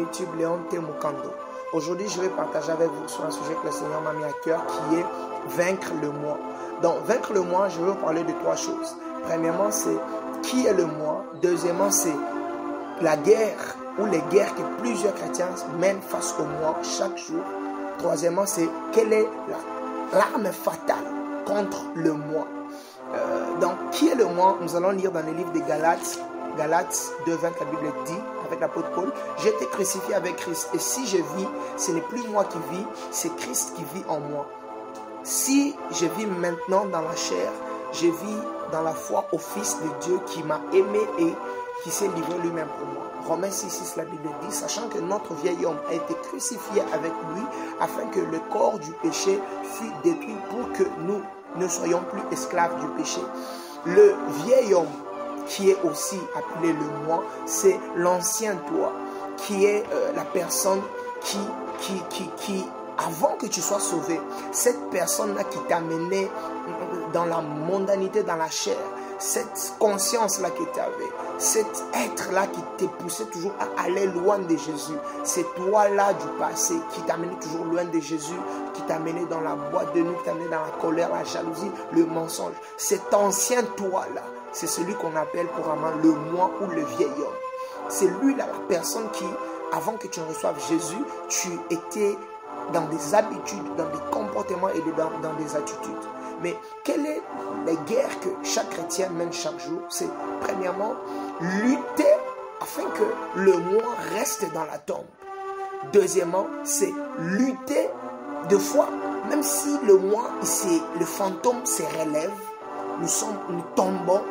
YouTube Léon Temukando. Aujourd'hui, je vais partager avec vous sur un sujet que le Seigneur m'a mis à cœur qui est vaincre le moi. Donc, vaincre le moi, je vais vous parler de trois choses. Premièrement, c'est qui est le moi. Deuxièmement, c'est la guerre ou les guerres que plusieurs chrétiens mènent face au moi chaque jour. Troisièmement, c'est quelle est l'arme fatale contre le moi. Donc, qui est le moi? Nous allons lire dans le livre de Galates 2:20, la Bible dit, avec l'apôtre Paul, j'ai été crucifié avec Christ. Et si je vis, ce n'est plus moi qui vis, c'est Christ qui vit en moi. Si je vis maintenant dans la chair, je vis dans la foi au Fils de Dieu qui m'a aimé et qui s'est livré lui-même pour moi. Romains 6:6, la Bible dit, sachant que notre vieil homme a été crucifié avec lui, afin que le corps du péché fût détruit pour que nous ne soyons plus esclaves du péché. Le vieil homme, qui est aussi appelé le moi, c'est l'ancien toi, qui est la personne qui, avant que tu sois sauvé, cette personne-là qui t'a mené dans la mondanité, dans la chair, cette conscience-là que tu avais, cet être-là qui te poussait toujours à aller loin de Jésus, c'est toi-là du passé qui t'a mené toujours loin de Jésus, qui t'a mené dans la boîte de nuit, qui t'a mené dans la colère, la jalousie, le mensonge. Cet ancien toi-là, c'est celui qu'on appelle couramment le moi ou le vieil homme. C'est lui-là, la personne qui, avant que tu ne reçoives Jésus, tu étais dans des habitudes, dans des comportements et dans des attitudes. Mais quelle est la guerre que chaque chrétien mène chaque jour? C'est premièrement lutter afin que le moi reste dans la tombe. Deuxièmement, c'est lutter de fois, même si le moi, le fantôme se relève, nous tombons,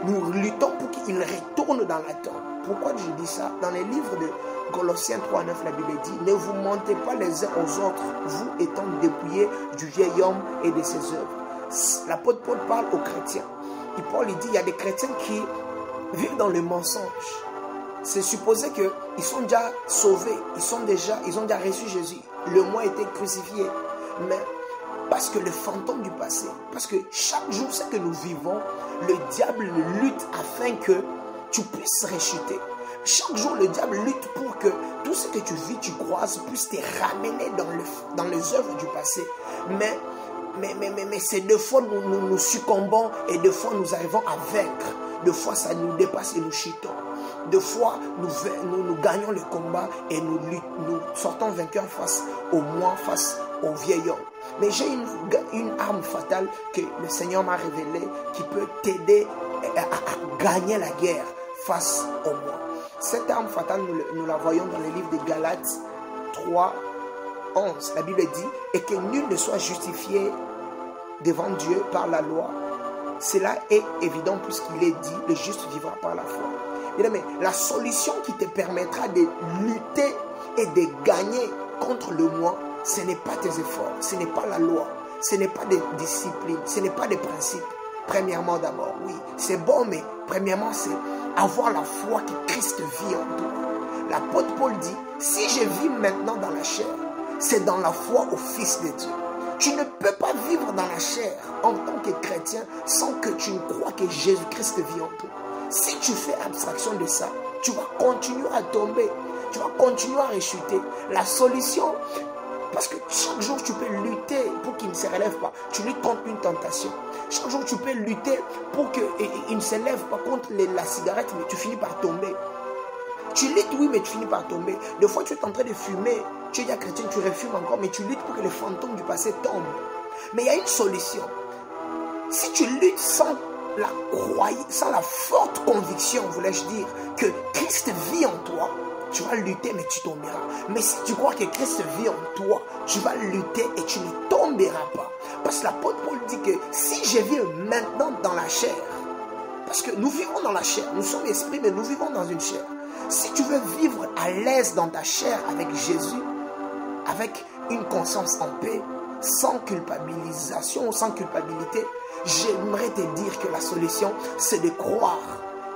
nous luttons pour qu'il retourne dans la tombe. Pourquoi je dis ça? Dans les livres de Colossiens 3:9, la Bible dit, ne vous mentez pas les uns aux autres, vous étant dépouillés du vieil homme et de ses œuvres. L'apôtre Paul parle aux chrétiens. Et Paul dit, il y a des chrétiens qui vivent dans le mensonge. C'est supposé qu'ils sont déjà sauvés, ils ont déjà reçu Jésus. Le moi a été crucifié. Mais parce que le fantôme du passé, parce que chaque jour, ce que nous vivons, le diable lutte afin que tu puisses rechuter. Chaque jour, le diable lutte pour que tout ce que tu vis, tu croises, puisse te ramener dans les œuvres du passé. Mais c'est deux fois nous succombons et deux fois nous arrivons à vaincre. Deux fois ça nous dépasse et nous chutons. Deux fois nous gagnons le combat et nous sortons vainqueurs face au moi, face au vieil homme. Mais j'ai une arme fatale que le Seigneur m'a révélée qui peut t'aider à gagner la guerre face au moi. Cette arme fatale, nous la voyons dans le livre de Galates 3:11. La Bible dit, et que nul ne soit justifié devant Dieu par la loi. Cela est évident puisqu'il est dit, le juste vivra par la foi. Mais la solution qui te permettra de lutter et de gagner contre le moi, ce n'est pas tes efforts, ce n'est pas la loi, ce n'est pas des disciplines, ce n'est pas des principes. Premièrement d'abord, oui, c'est bon, mais premièrement, c'est avoir la foi que Christ vit en toi. L'apôtre Paul dit, si je vis maintenant dans la chair, c'est dans la foi au Fils de Dieu. Tu ne peux pas vivre dans la chair en tant que chrétien sans que tu ne crois que Jésus-Christ vit en toi. Si tu fais abstraction de ça, tu vas continuer à tomber, tu vas continuer à rechuter. La solution, parce que chaque jour tu peux lutter pour qu'il ne se relève pas. Tu luttes contre une tentation. Chaque jour tu peux lutter pour qu'il ne se lève pas contre la cigarette, mais tu finis par tomber. Tu luttes, oui, mais tu finis par tomber. Des fois tu es en train de fumer, tu es déjà chrétien, tu refumes encore, mais tu luttes pour que les fantômes du passé tombent. Mais il y a une solution. Si tu luttes sans la forte conviction, voulais-je dire, que Christ vit en toi, tu vas lutter mais tu tomberas. Mais si tu crois que Christ vit en toi, tu vas lutter et tu ne tomberas pas. Parce que l'apôtre Paul dit que si je vis maintenant dans la chair, parce que nous vivons dans la chair, nous sommes esprits mais nous vivons dans une chair. Si tu veux vivre à l'aise dans ta chair avec Jésus, avec une conscience en paix, sans culpabilisation, sans culpabilité, j'aimerais te dire que la solution, c'est de croire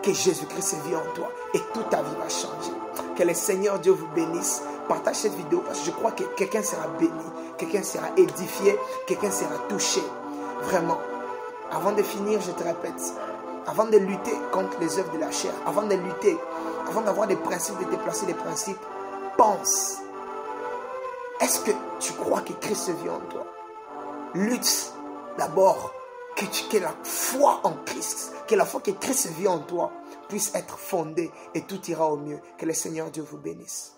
que Jésus-Christ vit en toi et toute ta vie va changer. Que le Seigneur Dieu vous bénisse. Partage cette vidéo parce que je crois que quelqu'un sera béni, quelqu'un sera édifié, quelqu'un sera touché. Vraiment. Avant de finir, je te répète, avant de lutter contre les œuvres de la chair, avant de lutter, avant d'avoir des principes, de déplacer des principes, penses? Est-ce que tu crois que Christ vit en toi? Lutte d'abord que la foi en Christ, que la foi que Christ vit en toi puisse être fondée et tout ira au mieux. Que le Seigneur Dieu vous bénisse.